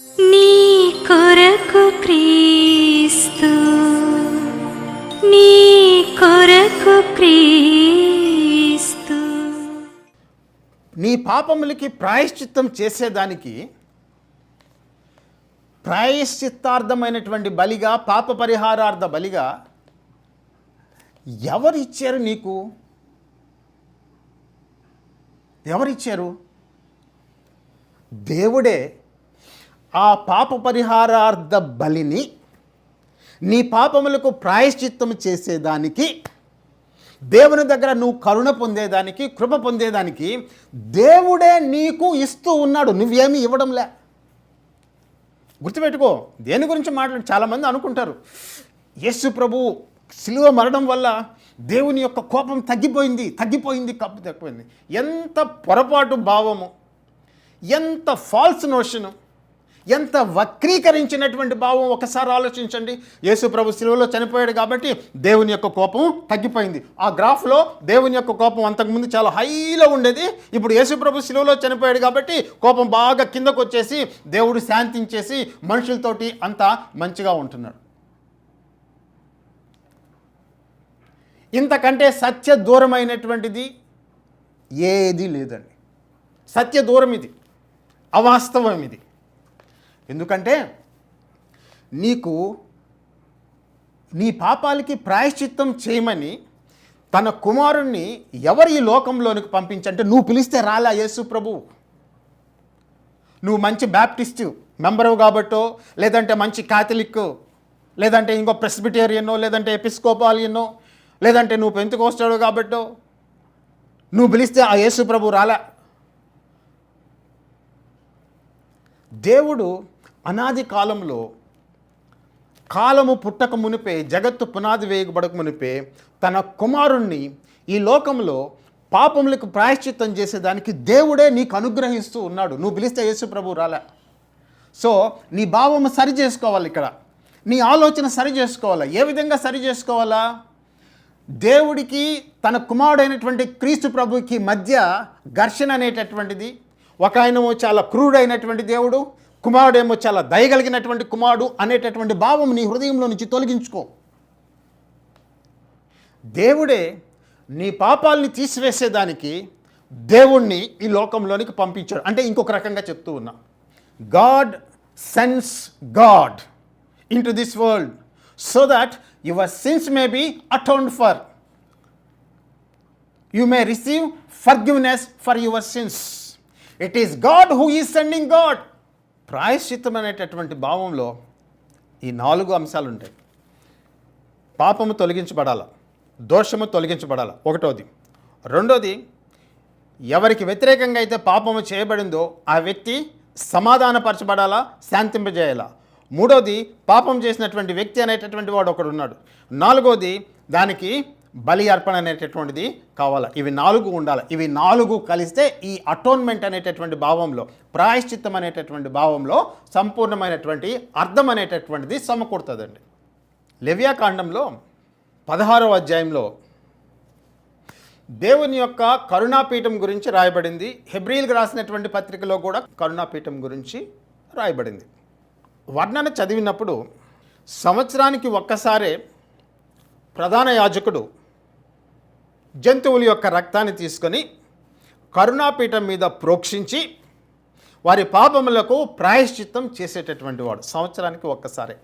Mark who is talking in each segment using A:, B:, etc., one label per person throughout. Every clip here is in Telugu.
A: నీ కొరకు క్రీస్తు, నీ కొరకు క్రీస్తు.
B: నీ పాపములకి ప్రాయశ్చిత్తం చేసేదానికి ప్రాయశ్చిత్తార్థమైనటువంటి బలిగా, పాప పరిహారార్థ బలిగా ఎవరిచ్చారు నీకు? ఎవరిచ్చారు? దేవుడే ఆ పాప పరిహారార్థ బలిని నీ పాపములకు ప్రాయశ్చిత్తం చేసేదానికి, దేవుని దగ్గర నువ్వు కరుణ పొందేదానికి, కృప పొందేదానికి దేవుడే నీకు ఇస్తూ ఉన్నాడు. నువ్వేమీ ఇవ్వడంలే. గుర్తుపెట్టుకో. దేని గురించి చాలామంది అనుకుంటారు, యేసు ప్రభు శిలువ మరణం వల్ల దేవుని యొక్క కోపం తగ్గిపోయింది, కప్పు తగ్గిపోయింది. ఎంత పొరపాటు భావము, ఎంత ఫాల్స్ నోషను, ఎంత వక్రీకరించినటువంటి భావం. ఒకసారి ఆలోచించండి. యేసు ప్రభు శిలువలో చనిపోయాడు కాబట్టి దేవుని యొక్క కోపం తగ్గిపోయింది. ఆ గ్రాఫ్లో దేవుని యొక్క కోపం అంతకుముందు చాలా హైలో ఉండేది. ఇప్పుడు యేసు ప్రభు శిలువలో చనిపోయాడు కాబట్టి కోపం బాగా కిందకు వచ్చేసి దేవుడు శాంతించేసి మనుషులతోటి అంతా మంచిగా ఉంటున్నాడు. ఇంతకంటే సత్య దూరమైనటువంటిది ఏది లేదండి. సత్య దూరం ఇది, అవాస్తవం ఇది. ఎందుకంటే నీకు నీ పాపాలకి ప్రాయశ్చిత్తం చేయమని తన కుమారుణ్ణి ఎవరు ఈ లోకంలోనికి పంపించంటే నువ్వు పిలిస్తే రాలా యేసు ప్రభు. నువ్వు మంచి బ్యాప్టిస్టు మెంబరు కాబట్టో, లేదంటే మంచి క్యాథలిక్, లేదంటే ఇంకో ప్రెస్బిటేరియనో, లేదంటే ఎపిస్కోపాలియనో, లేదంటే నువ్వు పెంతెకోస్తాడు కాబట్టో నువ్వు పిలిస్తే ఆ యేసు ప్రభు రాలా. దేవుడు అనాది కాలంలో, కాలము పుట్టక మునిపే, జగత్తు పునాది వేయబడక మునిపే తన కుమారుణ్ణి ఈ లోకంలో పాపములకు ప్రాయశ్చిత్తం చేసేదానికి దేవుడే నీకు అనుగ్రహిస్తూ ఉన్నాడు. నువ్వు పిలిస్తే యేసు ప్రభు రాలే. సో నీ భావము సరి చేసుకోవాలి. ఇక్కడ నీ ఆలోచన సరి చేసుకోవాలా. ఏ విధంగా సరి చేసుకోవాలా? దేవుడికి తన కుమారుడైనటువంటి క్రీస్తు ప్రభుకి మధ్య ఘర్షణ అనేటటువంటిది. ఒక ఆయనేమో చాలా క్రూరుడైనటువంటి దేవుడు, కుమారుడేమో చాలా దయగలిగినటువంటి కుమారుడు అనేటటువంటి భావం నీ హృదయంలో నుంచి తొలగించుకో. దేవుడే నీ పాపాలని తీసివేసేదానికి దేవుణ్ణి ఈ లోకంలోనికి పంపించాడు. అంటే ఇంకొక రకంగా చెప్తూ ఉన్నా, God sends God into this world so that your sins may be atoned for. You may receive forgiveness for your sins. It is God who is sending God. ప్రాయశ్చిత్తం అనేటటువంటి భావంలో ఈ 4 అంశాలు ఉంటాయి. పాపము తొలగించబడాల, దోషము తొలగించబడాల, ఒకటోది. రెండోది, ఎవరికి వ్యతిరేకంగా అయితే పాపము చేయబడిందో ఆ వ్యక్తి సమాధానపరచబడాలా, శాంతింపజేయాలా. మూడోది, పాపం చేసినటువంటి వ్యక్తి అనేటటువంటి వాడు ఒకడు ఉన్నాడు. నాలుగోది, దానికి బలి అర్పణ అనేటటువంటిది కావాలా. ఇవి 4 ఉండాలి. ఇవి 4 కలిస్తే ఈ అటోన్మెంట్ అనేటటువంటి భావంలో, ప్రాయశ్చిత్తం అనేటటువంటి భావంలో సంపూర్ణమైనటువంటి అర్థం అనేటటువంటిది సమకూడుతుందండి. లెవియాకాండంలో 16వ అధ్యాయంలో దేవుని యొక్క కరుణాపీఠం గురించి రాయబడింది. హెబ్రీలకు రాసినటువంటి పత్రికలో కూడా కరుణాపీఠం గురించి రాయబడింది. వర్ణన చదివినప్పుడు సంవత్సరానికి ఒక్కసారే ప్రధాన యాజకుడు జంతువుల యొక్క రక్తాన్ని తీసుకొని కరుణాపీఠం మీద ప్రోక్షించి వారి పాపములకు ప్రాయశ్చిత్తం చేసేటటువంటి వాడు. సంవత్సరానికి ఒక్కసారే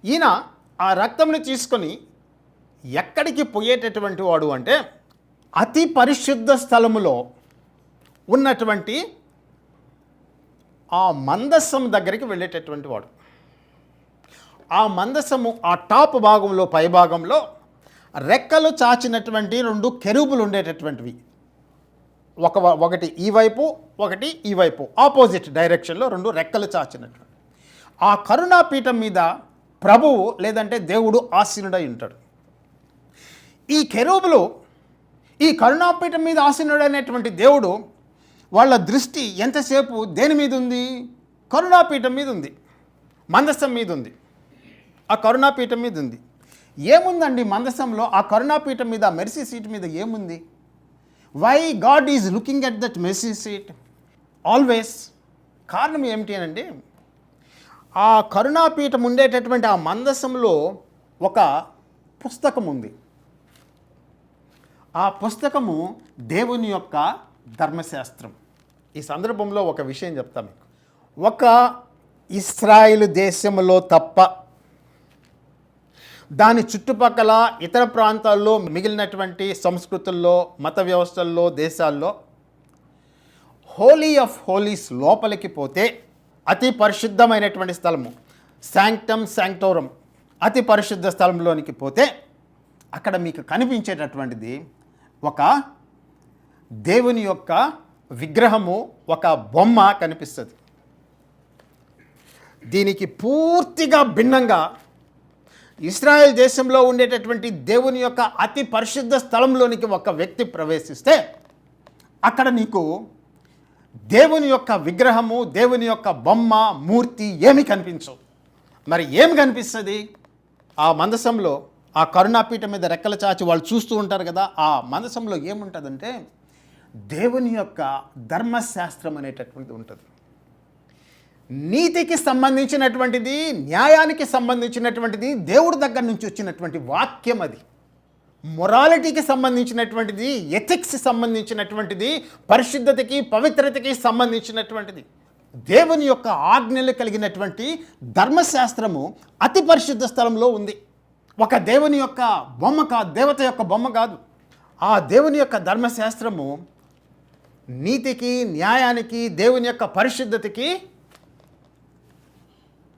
B: ఈయన ఆ రక్తంని తీసుకొని ఎక్కడికి పోయేటటువంటి వాడు అంటే అతి పరిశుద్ధ స్థలములో ఉన్నటువంటి ఆ మందస్సం దగ్గరికి వెళ్ళేటటువంటి వాడు. ఆ మందసము ఆ టాప్ భాగంలో, పై భాగంలో రెక్కలు చాచినటువంటి 2 కెరూబులు ఉండేటటువంటివి. ఒకటి ఈ వైపు, ఒకటి ఈ వైపు, ఆపోజిట్ డైరెక్షన్లో 2 రెక్కలు చాచినటువంటి ఆ కరుణాపీఠం మీద ప్రభువు లేదంటే దేవుడు ఆసీనుడై ఉంటాడు. ఈ కెరూబులు ఈ కరుణాపీఠం మీద ఆసీనుడైనటువంటి దేవుడు వాళ్ళ దృష్టి ఎంతసేపు దేని మీద ఉంది? కరుణాపీఠం మీద ఉంది, మందసం మీద ఉంది, ఆ కరుణాపీఠం మీద ఉంది. ఏముందండి మందసంలో? ఆ కరుణాపీఠం మీద, మెర్సీ సీట్ మీద ఏముంది? Why God is looking at that mercy seat always? కారణం ఏమిటి అనంటే, ఆ కరుణాపీఠం ఉండేటటువంటి ఆ మందసంలో ఒక పుస్తకం ఉంది. ఆ పుస్తకము దేవుని యొక్క ధర్మశాస్త్రం. ఈ సందర్భంలో ఒక విషయం చెప్తా మీకు. ఒక ఇశ్రాయేలు దేశంలో తప్ప దాని చుట్టుపక్కల ఇతర ప్రాంతాల్లో మిగిలినటువంటి సంస్కృతుల్లో, మత వ్యవస్థల్లో, దేశాల్లో హోలీ ఆఫ్ హోలీస్ లోపలికి పోతే, అతి పరిశుద్ధమైనటువంటి స్థలము, శాంక్టమ్ శాంక్టోరం, అతి పరిశుద్ధ స్థలంలోనికి పోతే అక్కడ మీకు కనిపించేటటువంటిది ఒక దేవుని యొక్క విగ్రహము, ఒక బొమ్మ కనిపిస్తుంది. దీనికి పూర్తిగా భిన్నంగా ఇశ్రాయేల్ దేశంలో ఉండేటటువంటి దేవుని యొక్క అతి పరిశుద్ధ స్థలంలోనికి ఒక వ్యక్తి ప్రవేశిస్తే అక్కడ నీకు దేవుని యొక్క విగ్రహము, దేవుని యొక్క బొమ్మ, మూర్తి ఏమి కనిపించవు. మరి ఏమి కనిపిస్తుంది? ఆ మందసంలో, ఆ కరుణాపీఠం మీద రెక్కల చాచి వాళ్ళు చూస్తూ ఉంటారు కదా, ఆ మందసంలో ఏముంటుందంటే దేవుని యొక్క ధర్మశాస్త్రం అనేటటువంటిది ఉంటుంది. నీతికి సంబంధించినటువంటిది, న్యాయానికి సంబంధించినటువంటిది, దేవుడి దగ్గర నుంచి వచ్చినటువంటి వాక్యం అది. మొరాలిటీకి సంబంధించినటువంటిది, ఎథిక్స్ సంబంధించినటువంటిది, పరిశుద్ధతకి, పవిత్రతకి సంబంధించినటువంటిది. దేవుని యొక్క ఆజ్ఞలు కలిగినటువంటి ధర్మశాస్త్రము అతి పరిశుద్ధ స్థలంలో ఉంది. ఒక దేవుని యొక్క బొమ్మ కాదు, దేవత యొక్క బొమ్మ కాదు. ఆ దేవుని యొక్క ధర్మశాస్త్రము నీతికి, న్యాయానికి, దేవుని యొక్క పరిశుద్ధతకి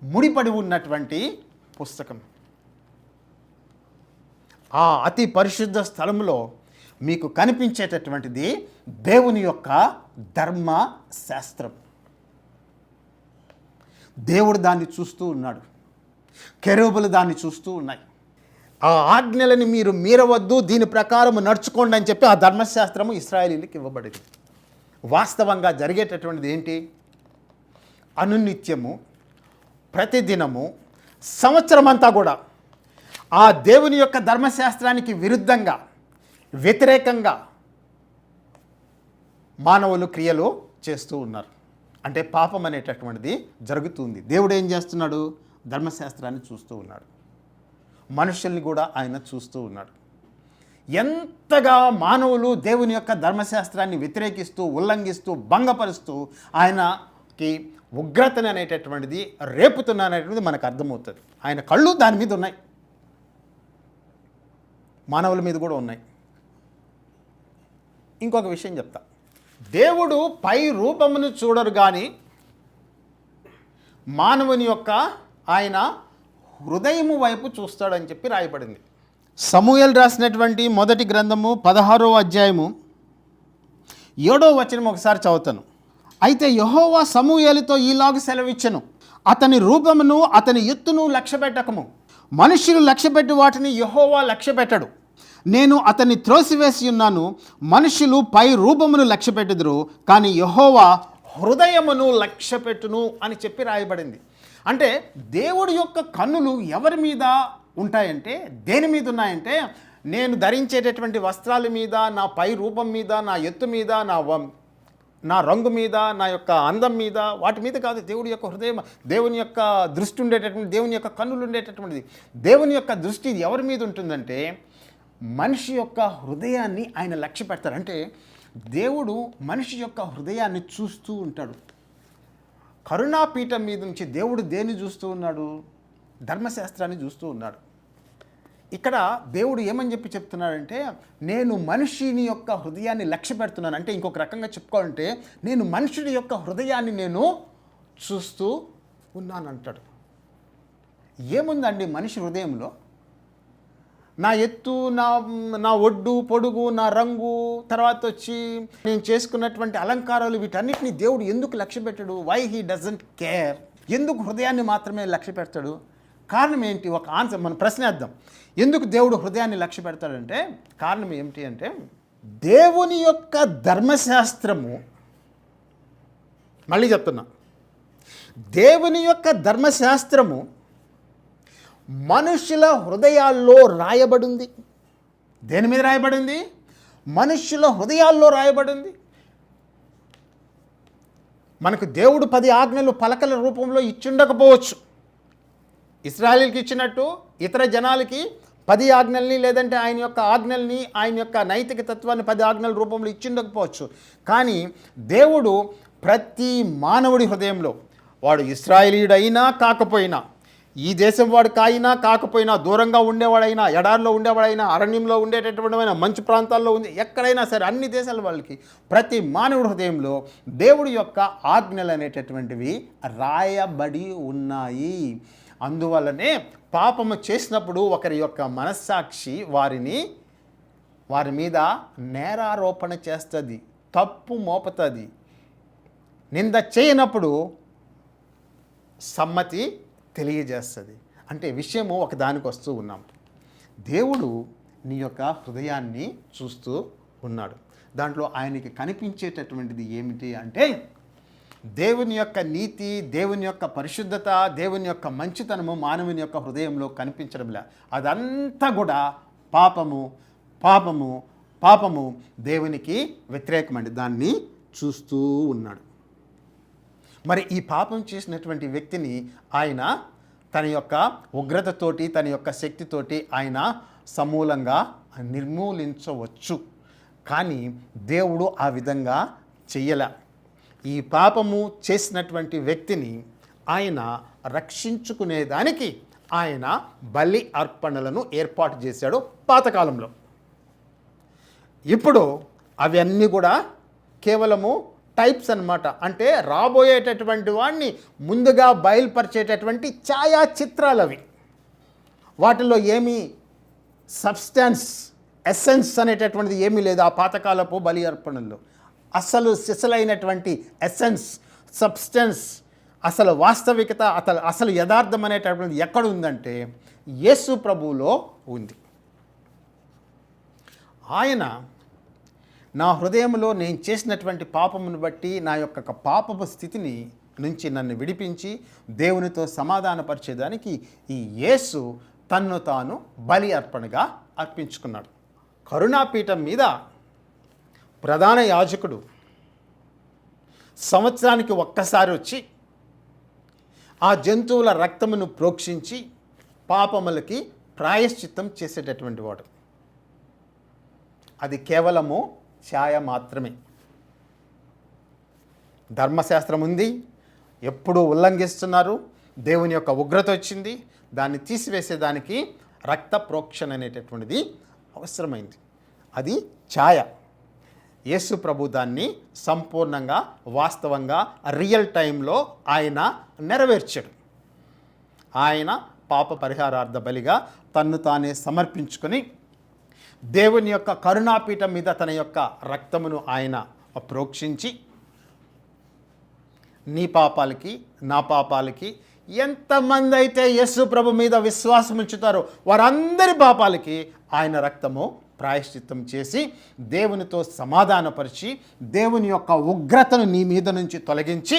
B: ముడిపడి ఉన్నటువంటి పుస్తకం. ఆ అతి పరిశుద్ధ స్థలంలో మీకు కనిపించేటటువంటిది దేవుని యొక్క ధర్మశాస్త్రం. దేవుడు దాన్ని చూస్తూ ఉన్నాడు, కెరూబులు దాన్ని చూస్తూ ఉన్నాయి. ఆ ఆజ్ఞలని మీరు మీరవద్దు, దీని ప్రకారం నడుచుకోండి అని చెప్పి ఆ ధర్మశాస్త్రము ఇశ్రాయేలీయులకు ఇవ్వబడింది. వాస్తవంగా జరిగేటటువంటిది ఏంటి? అనునిత్యము, ప్రతిదినము, సంవత్సరం అంతా కూడా ఆ దేవుని యొక్క ధర్మశాస్త్రానికి విరుద్ధంగా, వ్యతిరేకంగా మానవులు క్రియలు చేస్తూ ఉన్నారు. అంటే పాపం అనేటటువంటిది జరుగుతుంది. దేవుడు ఏం చేస్తున్నాడు? ధర్మశాస్త్రాన్ని చూస్తూ ఉన్నాడు, మనుషుల్ని కూడా ఆయన చూస్తూ ఉన్నాడు. ఎంతగా మానవులు దేవుని యొక్క ధర్మశాస్త్రాన్ని వ్యతిరేకిస్తూ, ఉల్లంఘిస్తూ, భంగపరుస్తూ ఆయనకి ఉగ్రతని అనేటటువంటిది రేపుతున్నాననేటువంటిది మనకు అర్థమవుతుంది. ఆయన కళ్ళు దాని మీద ఉన్నాయి, మానవుల మీద కూడా ఉన్నాయి. ఇంకొక విషయం చెప్తా. దేవుడు పై రూపమును చూడరు కానీ మానవుని యొక్క ఆయన హృదయము వైపు చూస్తాడని చెప్పి రాయబడింది. సమూయేలు రాసినటువంటి మొదటి గ్రంథము 16వ అధ్యాయము 7వ వచనం ఒకసారి చదువుతాను. అయితే యెహోవా సమూయేలుతో ఈలాగు సెలవిచ్చెను, అతని రూపమును, అతని ఎత్తును లక్ష్యపెట్టకము. మనుష్యులు లక్ష్యపెట్టి వాటిని యెహోవా లక్ష్యపెట్టడు. నేను అతన్ని త్రోసివేసి ఉన్నాను. మనుషులు పై రూపమును లక్ష్యపెట్టుదురు, కానీ యెహోవా హృదయమును లక్ష్యపెట్టును అని చెప్పి రాయబడింది. అంటే దేవుడి యొక్క కన్నులు ఎవరి మీద ఉంటాయంటే, దేని మీద ఉన్నాయంటే, నేను ధరించేటటువంటి వస్త్రాల మీద, నా పై రూపం మీద, నా ఎత్తు మీద, నా రంగు మీద, నా యొక్క అందం మీద, వాటి మీద కాదు. దేవుడి యొక్క హృదయం, దేవుని యొక్క దృష్టి ఉండేటటువంటి, దేవుని యొక్క కన్నులు ఉండేటటువంటిది. దేవుని యొక్క దృష్టి ఎవరి మీద ఉంటుందంటే మనిషి యొక్క హృదయాన్ని ఆయన లక్ష్య పెడతారు. అంటే దేవుడు మనిషి యొక్క హృదయాన్ని చూస్తూ ఉంటాడు. కరుణాపీఠం మీద నుంచి దేవుడు దేన్ని చూస్తూ ఉన్నాడు? ధర్మశాస్త్రాన్ని చూస్తూ ఉన్నాడు. ఇక్కడ దేవుడు ఏమని చెప్పి చెప్తున్నాడంటే, నేను మనిషిని యొక్క హృదయాన్ని లక్ష్య పెడుతున్నాను. అంటే ఇంకొక రకంగా చెప్పుకోవాలంటే, నేను మనుషుడి యొక్క హృదయాన్ని నేను చూస్తూ ఉన్నాను అంటాడు. ఏముందండి మనిషి హృదయంలో? నా ఎత్తు, నా ఒడ్డు, పొడుగు, నా రంగు, తర్వాత వచ్చి నేను చేసుకున్నటువంటి అలంకారాలు, వీటన్నిటిని దేవుడు ఎందుకు లక్ష్య పెట్టాడు? Why he doesn't care? ఎందుకు హృదయాన్ని మాత్రమే లక్ష్య పెడతాడు? కారణం ఏంటి? ఒక ఆన్సర్, మనం ప్రశ్నేద్దాం. ఎందుకు దేవుడు హృదయాన్ని లక్ష్య పెడతాడంటే కారణం ఏమిటి అంటే, దేవుని యొక్క ధర్మశాస్త్రము, మళ్ళీ చెప్తున్నా, దేవుని యొక్క ధర్మశాస్త్రము మనుషుల హృదయాల్లో రాయబడింది. దేని మీద రాయబడింది? మనుషుల హృదయాల్లో రాయబడింది. మనకు దేవుడు 10 ఆజ్ఞలు పలకల రూపంలో ఇచ్చుండకపోవచ్చు. ఇశ్రాయేలుకి ఇచ్చినట్టు ఇతర జనాలకి 10 ఆజ్ఞల్ని, లేదంటే ఆయన యొక్క ఆజ్ఞల్ని, ఆయన యొక్క నైతిక తత్వాన్ని 10 ఆజ్ఞల రూపంలో ఇచ్చిండకపోవచ్చు. కానీ దేవుడు ప్రతి మానవుడి హృదయంలో, వాడు ఇశ్రాయేలీయుడైనా కాకపోయినా, ఈ దేశం వాడు కాకపోయినా, దూరంగా ఉండేవాడైనా, ఎడారిలో ఉండేవాడైనా, అరణ్యంలో ఉండేటటువంటి మంచు ప్రాంతాల్లో ఉంది, ఎక్కడైనా సరే, అన్ని దేశాల వాళ్ళకి ప్రతి మానవుడి హృదయంలో దేవుడి యొక్క ఆజ్ఞలు అనేటటువంటివి రాయబడి ఉన్నాయి. అందువల్లనే పాపము చేసినప్పుడు ఒకరి యొక్క మనస్సాక్షి వారి మీద నేరారోపణ చేస్తుంది, తప్పు మోపుతుంది. నింద చేయనప్పుడు సమ్మతి తెలియజేస్తుంది. అంటే విషయము ఒకదానికి వస్తూ ఉన్నాం. దేవుడు నీ యొక్క హృదయాన్ని చూస్తూ ఉన్నాడు. దాంట్లో ఆయనకి కనిపించేటటువంటిది ఏమిటి అంటే దేవుని యొక్క నీతి, దేవుని యొక్క పరిశుద్ధత, దేవుని యొక్క మంచితనము మానవుని యొక్క హృదయంలో కనిపించడంలే. అదంతా కూడా పాపము దేవునికి వ్యతిరేకమండి. దాన్ని చూస్తూ ఉన్నాడు. మరి ఈ పాపం చేసినటువంటి వ్యక్తిని ఆయన తన యొక్క ఉగ్రతతోటి, తన యొక్క శక్తితోటి ఆయన సమూలంగా నిర్మూలించవచ్చు. కానీ దేవుడు ఆ విధంగా చెయ్యలే. ఈ పాపము చేసినటువంటి వ్యక్తిని ఆయన రక్షించుకునేదానికి ఆయన బలి అర్పణలను ఏర్పాటు చేశాడు పాతకాలంలో. ఇప్పుడు అవన్నీ కూడా కేవలము టైప్స్ అన్నమాట. అంటే రాబోయేటటువంటి వాడిని ముందుగా బయలుపరిచేటటువంటి ఛాయాచిత్రాలు అవి. వాటిలో ఏమీ సబ్స్టాన్స్, ఎసెన్స్ అనేటటువంటిది ఏమీ లేదు ఆ పాతకాలపు బలి అర్పణల్లో. అసలు సిసలైనటువంటి ఎసెన్స్, సబ్స్టెన్స్, అసలు వాస్తవికత, అసలు యథార్థం అనేటటువంటిది ఎక్కడ ఉందంటే యేసు ప్రభువులో ఉంది. ఆయన నా హృదయంలో నేను చేసినటువంటి పాపమును బట్టి, నా యొక్క పాపపు స్థితిని నుంచి నన్ను విడిపించి దేవునితో సమాధానపరిచేదానికి ఈ యేసు తన్ను తాను బలి అర్పణగా అర్పించుకున్నాడు. కరుణాపీఠం మీద ప్రధాన యాజకుడు సంవత్సరానికి ఒక్కసారి వచ్చి ఆ జంతువుల రక్తమును ప్రోక్షించి పాపములకి ప్రాయశ్చిత్తం చేసేటటువంటి వాడు. అది కేవలము ఛాయ మాత్రమే. ధర్మశాస్త్రం ఉంది, ఎప్పుడూ ఉల్లంఘిస్తున్నారు, దేవుని యొక్క ఉగ్రత వచ్చింది, దాన్ని తీసివేసేదానికి రక్త ప్రోక్షణ అనేటటువంటిది అవసరమైంది. అది ఛాయ. యేసు ప్రభు దాన్ని సంపూర్ణంగా, వాస్తవంగా, రియల్ టైంలో ఆయన నెరవేర్చాడు. ఆయన పాప పరిహారార్థ బలిగా తన్ను తానే సమర్పించుకొని దేవుని యొక్క కరుణాపీఠం మీద తన యొక్క రక్తమును ఆయన ప్రోక్షించి నీ పాపాలకి, నా పాపాలకి, ఎంతమంది అయితే యేసు ప్రభు మీద విశ్వాసం ఉంచుతారో వారందరి పాపాలకి ఆయన రక్తము ప్రాయశ్చిత్తం చేసి దేవునితో సమాధానపరిచి దేవుని యొక్క ఉగ్రతను నీ మీద నుంచి తొలగించి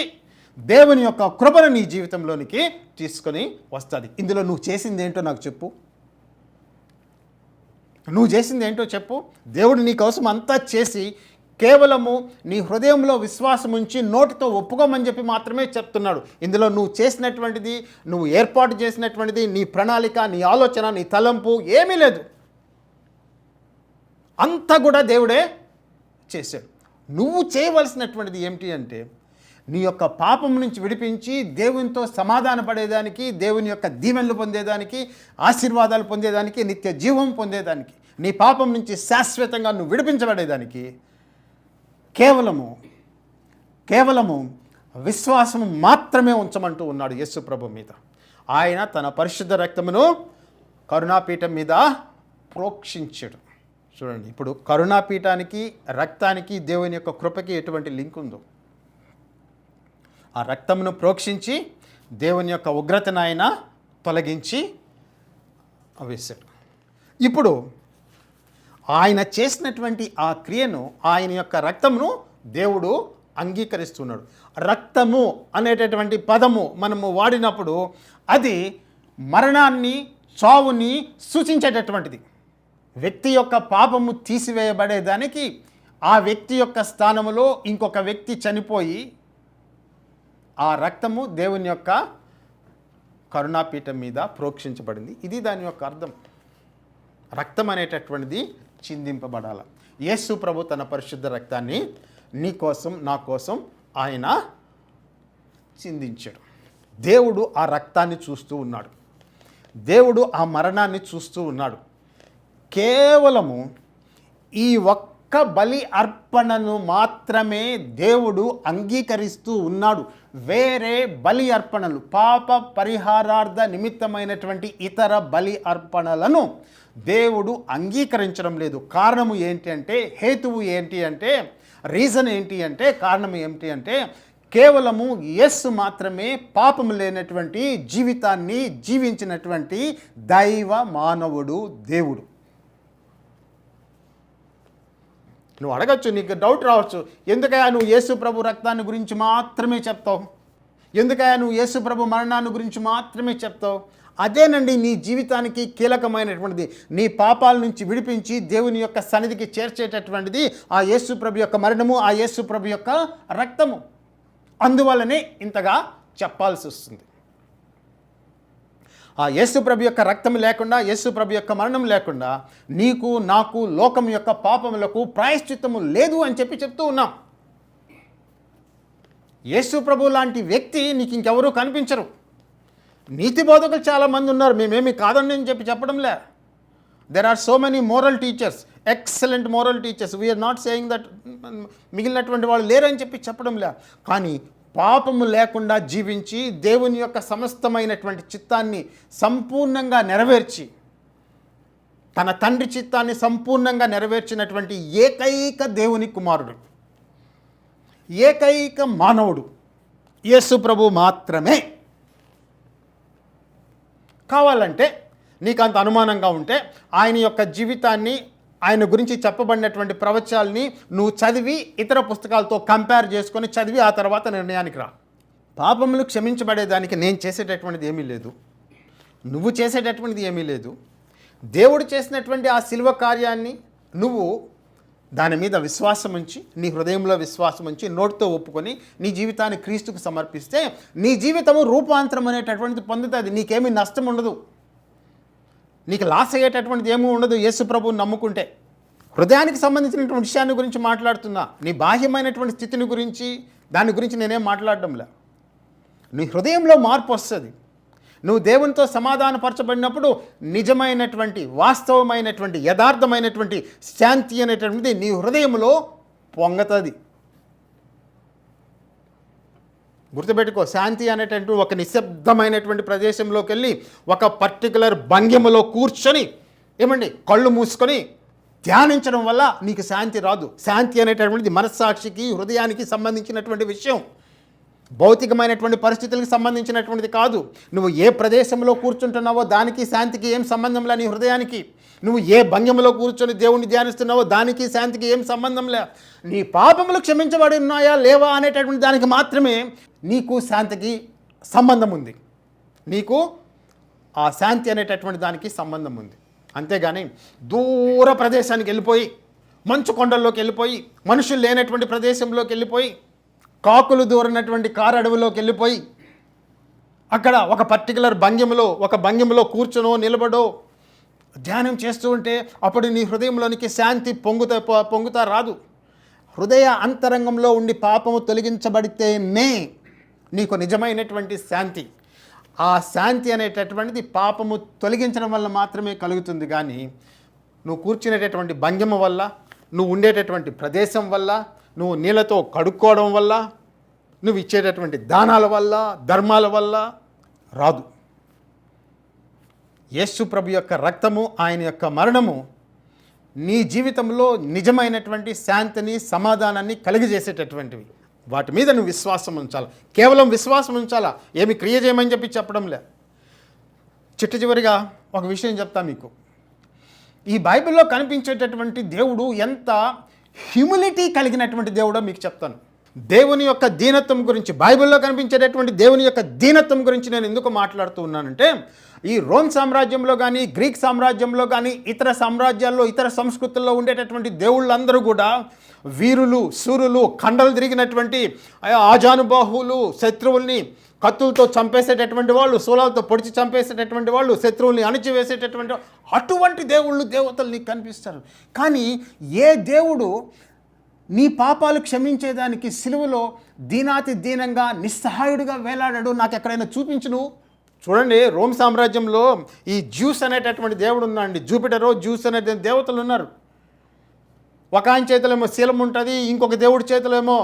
B: దేవుని యొక్క కృపను నీ జీవితంలోనికి తీసుకొని వస్తుంది. ఇందులో నువ్వు చేసింది ఏంటో నాకు చెప్పు. నువ్వు చేసింది ఏంటో చెప్పు. దేవుడు నీ కోసం అంతా చేసి కేవలము నీ హృదయంలో విశ్వాసం ఉంచి నోటితో ఒప్పుకోమని చెప్పి మాత్రమే చెప్తున్నాడు. ఇందులో నువ్వు చేసినటువంటిది, నువ్వు ఏర్పాటు చేసినటువంటిది, నీ ప్రణాళిక, నీ ఆలోచన, నీ తలంపు ఏమీ లేదు. అంతా కూడా దేవుడే చేశాడు. నువ్వు చేయవలసినటువంటిది ఏమిటి అంటే నీ యొక్క పాపం నుంచి విడిపించి దేవునితో సమాధాన పడేదానికి, దేవుని యొక్క దీవెనలు పొందేదానికి, ఆశీర్వాదాలు పొందేదానికి, నిత్య జీవం పొందేదానికి, నీ పాపం నుంచి శాశ్వతంగా నువ్వు విడిపించబడేదానికి కేవలము విశ్వాసము మాత్రమే ఉంచమంటూ ఉన్నాడు యేసు ప్రభు మీద. ఆయన తన పరిశుద్ధ రక్తమును కరుణాపీఠం మీద ప్రోక్షించాడు. చూడండి, ఇప్పుడు కరుణాపీఠానికి, రక్తానికి, దేవుని యొక్క కృపకి ఎటువంటి లింక్ ఉందో. ఆ రక్తమును ప్రోక్షించి దేవుని యొక్క ఉగ్రతను ఆయన తొలగించి వేశాడు. ఇప్పుడు ఆయన చేసినటువంటి ఆ క్రియను, ఆయన యొక్క రక్తమును దేవుడు అంగీకరిస్తున్నాడు. రక్తము అనేటటువంటి పదము మనము వాడినప్పుడు అది మరణాన్ని, చావుని సూచించేటటువంటిది. వ్యక్తి యొక్క పాపము తీసివేయబడేదానికి ఆ వ్యక్తి యొక్క స్థానంలో ఇంకొక వ్యక్తి చనిపోయి ఆ రక్తము దేవుని యొక్క కరుణాపీఠం మీద ప్రోక్షించబడింది. ఇది దాని యొక్క అర్థం. రక్తం అనేటటువంటిది చిందింపబడాల. యేసు ప్రభు తన పరిశుద్ధ రక్తాన్ని నీ కోసం నా కోసం ఆయన చిందించాడు. దేవుడు ఆ రక్తాన్ని చూస్తూ ఉన్నాడు. దేవుడు ఆ మరణాన్ని చూస్తూ ఉన్నాడు. కేవలము ఈ ఒక్క బలి అర్పణను మాత్రమే దేవుడు అంగీకరిస్తూ ఉన్నాడు. వేరే బలి అర్పణలు, పాప పరిహారార్థ నిమిత్తమైనటువంటి ఇతర బలి అర్పణలను దేవుడు అంగీకరించడం లేదు. కారణము ఏంటి అంటే, హేతువు ఏంటి అంటే, రీజన్ ఏంటి అంటే, కారణం ఏంటి అంటే, కేవలము యేసు మాత్రమే పాపము లేనటువంటి జీవితాన్ని జీవించినటువంటి దైవ మానవుడు దేవుడు. నువ్వు అడగచ్చు, నీకు డౌట్ రావచ్చు, ఎందుకయ్యా నువ్వు యేసు ప్రభు రక్తాన్ని గురించి మాత్రమే చెప్తావు, ఎందుకయ్యా నువ్వు యేసు ప్రభు మరణాన్ని గురించి మాత్రమే చెప్తావు? అదేనండి నీ జీవితానికి కీలకమైనటువంటిది. నీ పాపాల నుంచి విడిపించి దేవుని యొక్క సన్నిధికి చేర్చేటటువంటిది ఆ యేసు ప్రభు యొక్క మరణము, ఆ యేసు ప్రభు యొక్క రక్తము. అందువల్లనే ఇంతగా చెప్పాల్సి వస్తుంది. ఆ యేసు ప్రభు యొక్క రక్తం లేకుండా, యేసు ప్రభు యొక్క మరణం లేకుండా నీకు నాకు లోకం యొక్క పాపములకు ప్రాయశ్చిత్తము లేదు అని చెప్తూ ఉన్నాం. యేసు ప్రభు లాంటి వ్యక్తి నీకు ఇంకెవరూ కనిపించరు. నీతి బోధకులు చాలామంది ఉన్నారు, మేమేమి కాదండి అని చెప్పడం లే. There are so many moral teachers, excellent moral teachers. We are not saying that మిగిలినటువంటి వాళ్ళు లేరని చెప్పడం లే. కానీ పాపము లేకుండా జీవించి దేవుని యొక్క సమస్తమైనటువంటి చిత్తాన్ని సంపూర్ణంగా నెరవేర్చి, తన తండ్రి చిత్తాన్ని సంపూర్ణంగా నెరవేర్చినటువంటి ఏకైక దేవుని కుమారుడు, ఏకైక మానవుడు యేసు ప్రభు మాత్రమే. కావాలంటే నీకు అంత అనుమానంగా ఉంటే ఆయన యొక్క జీవితాన్ని, ఆయన గురించి చెప్పబడినటువంటి ప్రవచనాల్ని నువ్వు చదివి ఇతర పుస్తకాలతో కంపేర్ చేసుకొని చదివి ఆ తర్వాత నిర్ణయానికి రా. పాపములు క్షమించబడేదానికి నేను చేసేటటువంటిది ఏమీ లేదు, నువ్వు చేసేటటువంటిది ఏమీ లేదు. దేవుడు చేసినటువంటి ఆ శిలువ కార్యాన్ని నువ్వు దాని మీద విశ్వాసం ఉంచి, నీ హృదయంలో విశ్వాసం ఉంచి, నోటితో ఒప్పుకొని నీ జీవితాన్ని క్రీస్తుకు సమర్పిస్తే నీ జీవితము రూపాంతరం అనేటటువంటిది పొందుతుంది. నీకేమీ నష్టం ఉండదు, నీకు లాస్ అయ్యేటటువంటిది ఏమీ ఉండదు. యేసు ప్రభువుని నమ్ముకుంటే హృదయానికి సంబంధించినటువంటి విషయాన్ని గురించి మాట్లాడుతున్నా, నీ బాహ్యమైనటువంటి స్థితిని గురించి దాని గురించి నేనేం మాట్లాడడంలే. నీ హృదయంలో మార్పు వస్తుంది. నువ్వు దేవునితో సమాధానపరచబడినప్పుడు నిజమైనటువంటి, వాస్తవమైనటువంటి, యథార్థమైనటువంటి శాంతి అనేటువంటిది నీ హృదయంలో పొంగతుంది. గుర్తుపెట్టుకో, శాంతి అనేటటువంటి ఒక నిశ్శబ్దమైనటువంటి ప్రదేశంలోకి వెళ్ళి ఒక పర్టికులర్ భంగిమలో కూర్చొని కళ్ళు మూసుకొని ధ్యానించడం వల్ల నీకు శాంతి రాదు. శాంతి అనేటటువంటిది మనస్సాక్షికి, హృదయానికి సంబంధించినటువంటి విషయం, భౌతికమైనటువంటి పరిస్థితులకు సంబంధించినటువంటిది కాదు. నువ్వు ఏ ప్రదేశంలో కూర్చుంటున్నావో దానికి శాంతికి ఏం సంబంధంలే నీ హృదయానికి. నువ్వు ఏ భంగిమలో కూర్చొని దేవుణ్ణి ధ్యానిస్తున్నావో దానికి శాంతికి ఏం సంబంధంలే. నీ పాపములు క్షమించబడి ఉన్నాయా లేవా అనేటటువంటి దానికి మాత్రమే నీకు శాంతికి సంబంధం ఉంది. నీకు ఆ శాంతి అనేటటువంటి దానికి సంబంధం ఉంది. అంతేగాని దూర ప్రదేశానికి వెళ్ళిపోయి, మంచు కొండల్లోకి వెళ్ళిపోయి, మనుషులు లేనటువంటి ప్రదేశంలోకి వెళ్ళిపోయి, కాకులు దూరనటువంటి కారు అడవిలోకి వెళ్ళిపోయి అక్కడ ఒక పర్టికులర్ భంగిమలో కూర్చునో నిలబడో ధ్యానం చేస్తూ ఉంటే అప్పుడు నీ హృదయంలోనికి శాంతి పొంగుతా రాదు. హృదయ అంతరంగంలో ఉండి పాపము తొలగించబడితేనే నీకు నిజమైనటువంటి శాంతి. ఆ శాంతి అనేటటువంటిది పాపము తొలగించడం వల్ల మాత్రమే కలుగుతుంది. కానీ నువ్వు కూర్చునేటటువంటి భంగిమ వల్ల, నువ్వు ఉండేటటువంటి ప్రదేశం వల్ల, నువ్వు నీళ్ళతో కడుక్కోవడం వల్ల, నువ్వు ఇచ్చేటటువంటి దానాల వల్ల, ధర్మాల వల్ల రాదు. యేసు ప్రభు యొక్క రక్తము, ఆయన యొక్క మరణము నీ జీవితంలో నిజమైనటువంటి శాంతిని, సమాధానాన్ని కలిగజేసేటటువంటివి. వాటి మీద నువ్వు విశ్వాసం ఉంచాలి. కేవలం విశ్వాసం ఉంచాలా, ఏమి క్రియ చేయమని చెప్పడంలే. చిట్ట చివరిగా ఒక విషయం చెప్తా మీకు. ఈ బైబిల్లో కనిపించేటటువంటి దేవుడు ఎంత హ్యూమిలిటీ కలిగినటువంటి దేవుడో మీకు చెప్తాను. దేవుని యొక్క దీనత్వం గురించి, బైబిల్లో కనిపించేటటువంటి దేవుని యొక్క దీనత్వం గురించి నేను ఎందుకు మాట్లాడుతూ ఉన్నానంటే, ఈ రోమ్ సామ్రాజ్యంలో కానీ, గ్రీక్ సామ్రాజ్యంలో కానీ, ఇతర సామ్రాజ్యాల్లో, ఇతర సంస్కృతుల్లో ఉండేటటువంటి దేవుళ్ళందరూ కూడా వీరులు, శూరులు, కండలు తిరిగినటువంటి ఆజానుబాహువులు, శత్రువుల్ని కత్తులతో చంపేసేటటువంటి వాళ్ళు, శూలాలతో పొడిచి చంపేసేటటువంటి వాళ్ళు, శత్రువుల్ని అణిచివేసేటటువంటి అటువంటి దేవుళ్ళు, దేవతలు నీకు కనిపిస్తారు. కానీ ఏ దేవుడు నీ పాపాలు క్షమించేదానికి సిలువలో దీనాతి దీనంగా నిస్సహాయుడిగా వేలాడాడు? నాకు ఎక్కడైనా చూపించును. చూడండి, రోమ్ సామ్రాజ్యంలో ఈ జ్యూస్ అనేటటువంటి దేవుడు ఉన్నాడండి. జూపిటరో జ్యూస్ అనే దేవతలు ఉన్నారు. ఒక ఆయన చేతిలో ఏమో శీలం ఉంటుంది, ఇంకొక దేవుడి చేతిలో ఏమో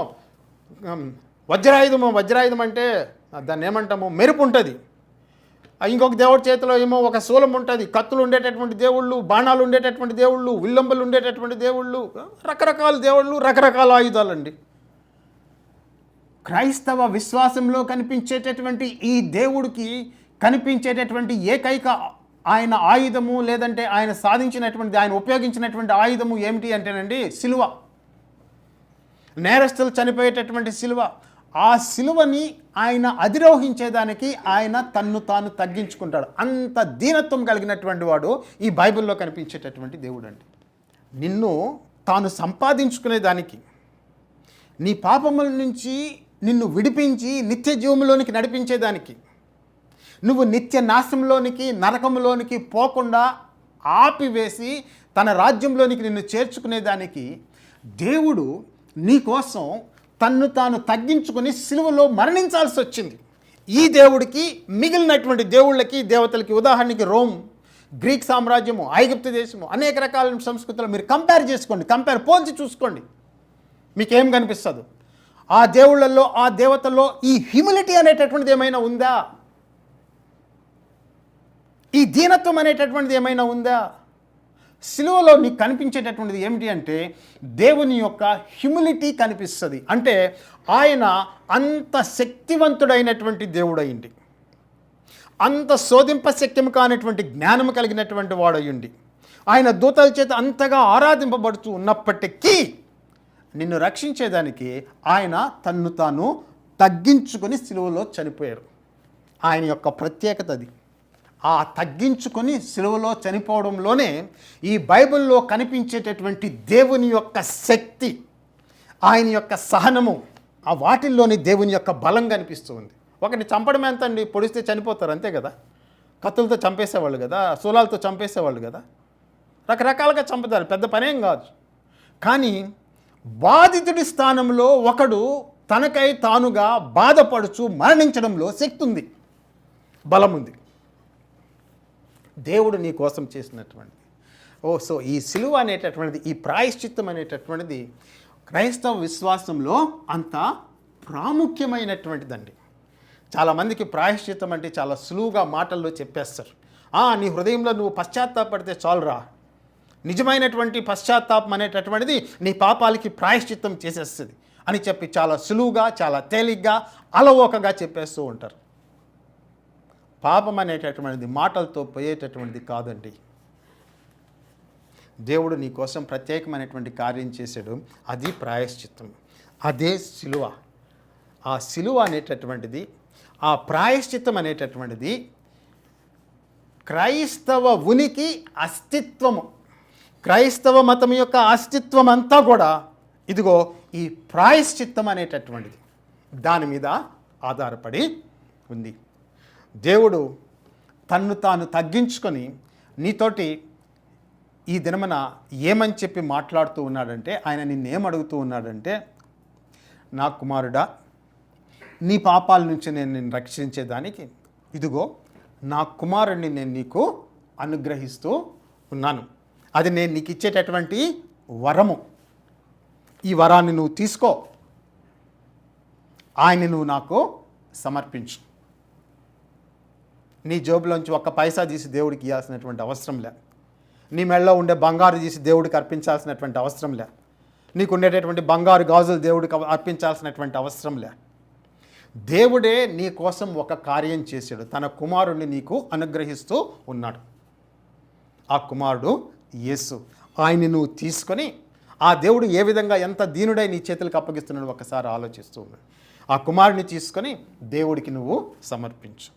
B: వజ్రాయుధం అంటే దాన్ని ఏమంటాము, మెరుపు ఉంటుంది. ఇంకొక దేవుడి చేతిలో ఏమో ఒక శూలం ఉంటుంది, కత్తులు ఉండేటటువంటి దేవుళ్ళు, బాణాలు ఉండేటటువంటి దేవుళ్ళు, విల్లంబులు ఉండేటటువంటి దేవుళ్ళు, రకరకాల దేవుళ్ళు, రకరకాల ఆయుధాలండి. క్రైస్తవ విశ్వాసంలో కనిపించేటటువంటి ఈ దేవుడికి కనిపించేటటువంటి ఏకైక ఆయన ఆయుధము, లేదంటే ఆయన సాధించినటువంటి, ఆయన ఉపయోగించినటువంటి ఆయుధము ఏమిటి అంటేనండి సిలువ. నేరస్తులు చనిపోయేటటువంటి సిలువ. ఆ సిలువని ఆయన అధిరోహించేదానికి ఆయన తన్ను తాను తగ్గించుకుంటాడు. అంత దీనత్వం కలిగినటువంటి వాడు ఈ బైబిల్లో కనిపించేటటువంటి దేవుడు అండి. నిన్ను తాను సంపాదించుకునేదానికి, నీ పాపముల నుంచి నిన్ను విడిపించి నిత్య జీవంలోనికి నడిపించేదానికి, నువ్వు నిత్య నాశనంలోనికి, నరకంలోనికి పోకుండా ఆపివేసి తన రాజ్యంలోనికి నిన్ను చేర్చుకునేదానికి దేవుడు నీ కోసం తన్ను తాను తగ్గించుకొని సిలువలో మరణించాల్సి వచ్చింది. ఈ దేవుడికి మిగిలినటువంటి దేవుళ్ళకి, దేవతలకి, ఉదాహరణకి రోమ్, గ్రీక్ సామ్రాజ్యము, ఐగుప్తు దేశము, అనేక రకాల సంస్కృతులు మీరు కంపేర్ చేసుకోండి, పోల్చి చూసుకోండి, మీకేం కనిపిస్తుంది? ఆ దేవుళ్ళల్లో, ఆ దేవతల్లో ఈ హ్యూమిలిటీ అనేటటువంటిది ఏమైనా ఉందా? ఈ దీనత్వం అనేటటువంటిది ఏమైనా ఉందా? సిలువలో నీకు కనిపించేటటువంటిది ఏమిటి అంటే దేవుని యొక్క హ్యూమిలిటీ కనిపిస్తుంది. అంటే ఆయన అంత శక్తివంతుడైనటువంటి దేవుడయ్యండి, అంత శోధింపశక్యం కానటువంటి జ్ఞానం కలిగినటువంటి వాడయ్యండి, ఆయన దూతల చేత అంతగా ఆరాధింపబడుతూ ఉన్నప్పటికీ నిన్ను రక్షించేదానికి ఆయన తన్ను తాను తగ్గించుకొని సిలువలో చనిపోయారు. ఆయన యొక్క ప్రత్యేకత అది. ఆ తగ్గించుకొని సిలువలో చనిపోవడంలోనే ఈ బైబిల్లో కనిపించేటటువంటి దేవుని యొక్క శక్తి, ఆయన యొక్క సహనము, ఆ వాటిల్లోని దేవుని యొక్క బలం కనిపిస్తూ ఉంది. ఒకరిని చంపడం ఎంత అండి? పొడిస్తే చనిపోతారు, అంతే కదా. కత్తులతో చంపేసేవాళ్ళు కదా, శూలాలతో చంపేసేవాళ్ళు కదా, రకరకాలుగా చంపుతారు, పెద్ద పనేం కాదు. కానీ బాధితుడి స్థానంలో ఒకడు తనకై తానుగా బాధపడుచు మరణించడంలో శక్తి ఉంది, బలం ఉంది. దేవుడు నీ కోసం చేసినటువంటిది. సో ఈ సిలువ అనేటటువంటిది, ఈ ప్రాయశ్చిత్తం అనేటటువంటిది క్రైస్తవ విశ్వాసంలో అంత ప్రాముఖ్యమైనటువంటిదండి. చాలామందికి ప్రాయశ్చిత్తం అంటే చాలా సులువుగా మాటల్లో చెప్పేస్తారు. నీ హృదయంలో నువ్వు పశ్చాత్తాపడితే చాలురా, నిజమైనటువంటి పశ్చాత్తాపం అనేటటువంటిది నీ పాపాలకి ప్రాయశ్చిత్తం చేసేస్తుంది అని చెప్పి చాలా సులువుగా, చాలా తేలిగ్గా, అలవోకగా చెప్పేస్తూ ఉంటారు. పాపం అనేటటువంటిది మాటలతో పోయేటటువంటిది కాదండి. దేవుడు నీ కోసం ప్రత్యేకమైనటువంటి కార్యం చేశాడు, అది ప్రాయశ్చిత్తం, అదే సిలువ. ఆ సిలువ అనేటటువంటిది, ఆ ప్రాయశ్చిత్తం అనేటటువంటిది క్రైస్తవ ఉనికి, అస్తిత్వము, క్రైస్తవ మతం యొక్క అస్తిత్వం అంతా కూడా ఇదిగో ఈ ప్రాయశ్చిత్తం అనేటటువంటిది దాని మీద ఆధారపడి ఉంది. దేవుడు తన్ను తాను తగ్గించుకొని నీతోటి ఈ దినమున ఏమని చెప్పి మాట్లాడుతూ ఉన్నాడంటే, ఆయన నిన్నేమడుగుతూ ఉన్నాడంటే, నా కుమారుడా, నీ పాపాల నుంచి నేను నిన్ను రక్షించేదానికి ఇదిగో నా కుమారుడిని నేను నీకు అనుగ్రహిస్తూ ఉన్నాను. అది నేను నీకు ఇచ్చేటటువంటి వరము. ఈ వరాన్ని నువ్వు తీసుకో, ఆయన్ని నువ్వు నాకు సమర్పించు. నీ జోబులోంచి ఒక్క పైసా తీసి దేవుడికి ఇవ్వాల్సినటువంటి అవసరం లే, నీ మెడలో ఉండే బంగారు తీసి దేవుడికి అర్పించాల్సినటువంటి అవసరం లే, నీకు ఉండేటటువంటి బంగారు గాజులు దేవుడికి అర్పించాల్సినటువంటి అవసరం లే. దేవుడే నీ కోసం ఒక కార్యం చేశాడు, తన కుమారుడిని నీకు అనుగ్రహిస్తూ ఉన్నాడు. ఆ కుమారుడు యేసు. ఆయన్ని నువ్వు తీసుకొని ఆ దేవుడు ఏ విధంగా ఎంత దీనుడై నీ చేతులకు అప్పగిస్తున్నాడు ఒకసారి ఆలోచిస్తూ ఉన్నాడు. ఆ కుమారుని తీసుకొని దేవుడికి నువ్వు సమర్పించు.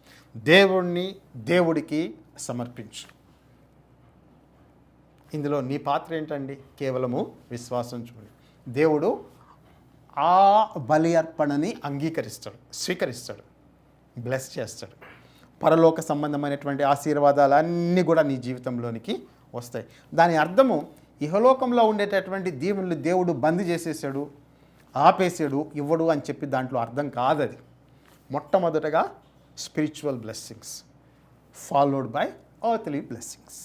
B: దేవుడికి సమర్పించు. ఇందులో నీ పాత్ర ఏంటండి? కేవలము విశ్వాసం చూడండి. దేవుడు ఆ బలి అర్పణని అంగీకరిస్తాడు, స్వీకరిస్తాడు, బ్లెస్ చేస్తాడు. పరలోక సంబంధమైనటువంటి ఆశీర్వాదాలన్నీ కూడా నీ జీవితంలోనికి వస్తాయి. దాని అర్థము ఇహలోకంలో ఉండేటటువంటి దీవులు దేవుడు బంద్ చేసేసాడు, ఆపేసాడు, ఇవ్వడు అని చెప్పి దాంట్లో అర్థం కాదది. మొట్టమొదటగా spiritual blessings followed by earthly blessings.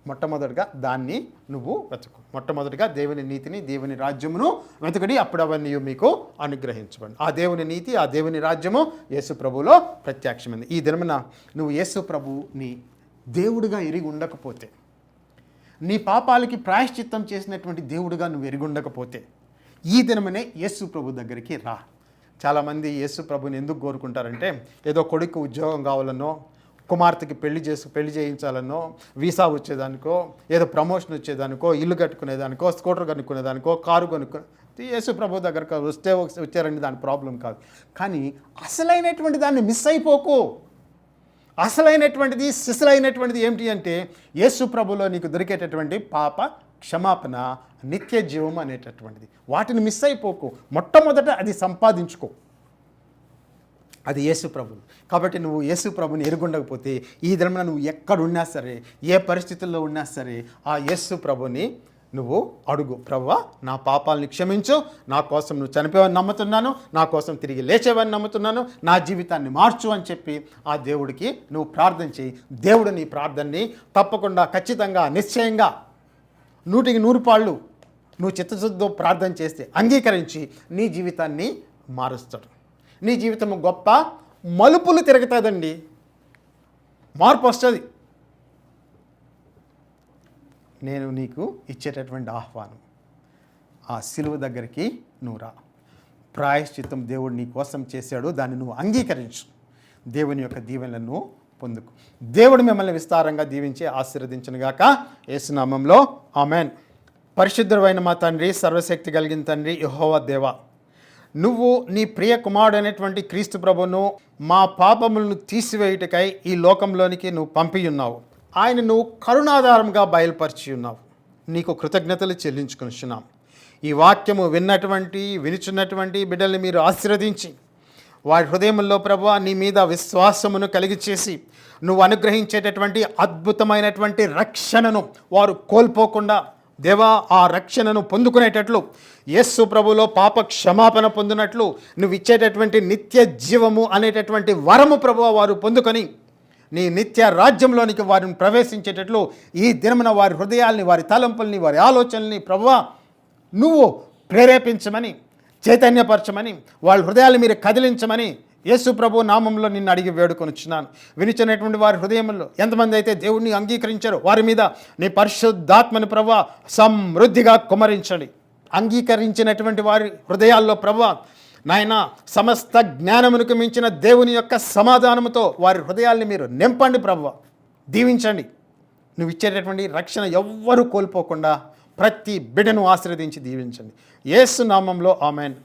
B: మొట్టమొదటిగా దాన్ని నువ్వు వెతుకు. మొట్టమొదటిగా దేవుని నీతిని, దేవుని రాజ్యమును వెతుకుడి, అప్పుడు అవన్నీ మీకు అనుగ్రహించబడి. ఆ దేవుని నీతి, ఆ దేవుని రాజ్యము యేసు ప్రభువులో ప్రత్యక్షమైంది. ఈ దినమున నువ్వు యేసు ప్రభువుని దేవుడిగా ఎరిగి ఉండకపోతే, నీ పాపాలకి ప్రాయశ్చిత్తం చేసినటువంటి దేవుడిగా నువ్వు ఎరిగి ఉండకపోతే, ఈ దినమనే యేసు ప్రభు దగ్గరికి రా. చాలామంది యేసు ప్రభుని ఎందుకు కోరుకుంటారంటే, ఏదో కొడుకు ఉద్యోగం కావాలనో, కుమార్తెకి పెళ్లి చేయించాలనో, వీసా వచ్చేదానికో, ఏదో ప్రమోషన్ వచ్చేదానికో, ఇల్లు కట్టుకునేదానికో, స్కూటర్ కొనుక్కునేదానికో, కారు యేసు ప్రభు దగ్గరకు వచ్చారండి, దాని ప్రాబ్లం కాదు. కానీ అసలైనటువంటి దాన్ని మిస్ అయిపోకు. అసలైనటువంటిది, సిసలైనటువంటిది ఏమిటి అంటే, యేసు ప్రభులో నీకు దొరికేటటువంటి పాప క్షమాపణ, నిత్య జీవం అనేటటువంటిది. వాటిని మిస్ అయిపోకు. మొట్టమొదట అది సంపాదించుకో. అది యేసు ప్రభువు. కాబట్టి నువ్వు యేసు ప్రభుని ఎరుగుండకపోతే, ఈ దినమున నువ్వు ఎక్కడున్నా సరే, ఏ పరిస్థితుల్లో ఉన్నా సరే, ఆ యేసు ప్రభుని నువ్వు అడుగు. ప్రభువా, నా పాపాలని క్షమించు, నా కోసం నువ్వు చనిపోయావని నమ్ముతున్నాను, నా కోసం తిరిగి లేచేవని నమ్ముతున్నాను, నా జీవితాన్ని మార్చు అని చెప్పి ఆ దేవుడికి నువ్వు ప్రార్థన చేయి. దేవుడు నీ ప్రార్థనని తప్పకుండా, ఖచ్చితంగా, నిశ్చయంగా 100కి 100 నువ్వు చిత్తశుద్ధితో ప్రార్థన చేస్తే అంగీకరించి నీ జీవితాన్ని మారుస్తాడు. నీ జీవితం గొప్ప మలుపులు తిరుగుతుందండి, మార్పు వస్తుంది. నేను నీకు ఇచ్చేటటువంటి ఆహ్వానం, ఆ సిలువ దగ్గరికి నువ్వు రా. ప్రాయశ్చిత్తం దేవుడు నీ కోసం చేశాడు, దాన్ని నువ్వు అంగీకరించు. దేవుని యొక్క దీవెనలను పొందుకు. దేవుడు మిమ్మల్ని విస్తారంగా దీవించి ఆశీర్వదించునుగాక. యేసు నామములో ఆమేన్. పరిశుద్ధుడైన మా తండ్రి, సర్వశక్తి కలిగిన తండ్రి యెహోవా దేవా, నువ్వు నీ ప్రియ కుమారుడు అనేటువంటి క్రీస్తు ప్రభును మా పాపములను తీసివేయుటకై ఈ లోకంలోనికి నువ్వు పంపి ఉన్నావు. ఆయన నువ్వు కరుణాధారంగా బయలుపరిచి ఉన్నావు. నీకు కృతజ్ఞతలు చెల్లించుకొనిచున్నాం. ఈ వాక్యము వినుచున్నటువంటి బిడ్డల్ని మీరు ఆశీర్వదించి, వారి హృదయంలో ప్రభువా నీ మీద విశ్వాసమును కలిగి చేసి, నువ్వు అనుగ్రహించేటటువంటి అద్భుతమైనటువంటి రక్షణను వారు కోల్పోకుండా, దేవా ఆ రక్షణను పొందుకునేటట్లు, యేసు ప్రభులో పాప క్షమాపణ పొందినట్లు, నువ్వు ఇచ్చేటటువంటి నిత్య జీవము అనేటటువంటి వరము ప్రభువా వారు పొందుకొని నీ నిత్య రాజ్యంలోనికి వారిని ప్రవేశించేటట్లు ఈ దినమున వారి హృదయాల్ని, వారి తలంపుల్ని, వారి ఆలోచనల్ని ప్రభువా నువ్వు ప్రేరేపించమని, చైతన్యపరచమని, వాళ్ళ హృదయాలు మీరు కదిలించమని యేసు ప్రభు నామంలో నిన్ను అడిగి వేడుకొనిచున్నాను. వినిచినటువంటి వారి హృదయంలో ఎంతమంది అయితే దేవుణ్ణి అంగీకరించారో వారి మీద నీ పరిశుద్ధాత్మని ప్రభువా సమృద్ధిగా కుమ్మరించండి. అంగీకరించినటువంటి వారి హృదయాల్లో ప్రభువా నాయనా సమస్త జ్ఞానమునకు మించిన దేవుని యొక్క సమాధానముతో వారి హృదయాల్ని మీరు నింపండి ప్రభువా, దీవించండి. నువ్వు ఇచ్చేటటువంటి రక్షణ ఎవ్వరూ కోల్పోకుండా ప్రతి బిడ్డను ఆశీర్వదించి దీవించండి. యేసు నామంలో ఆమేన్.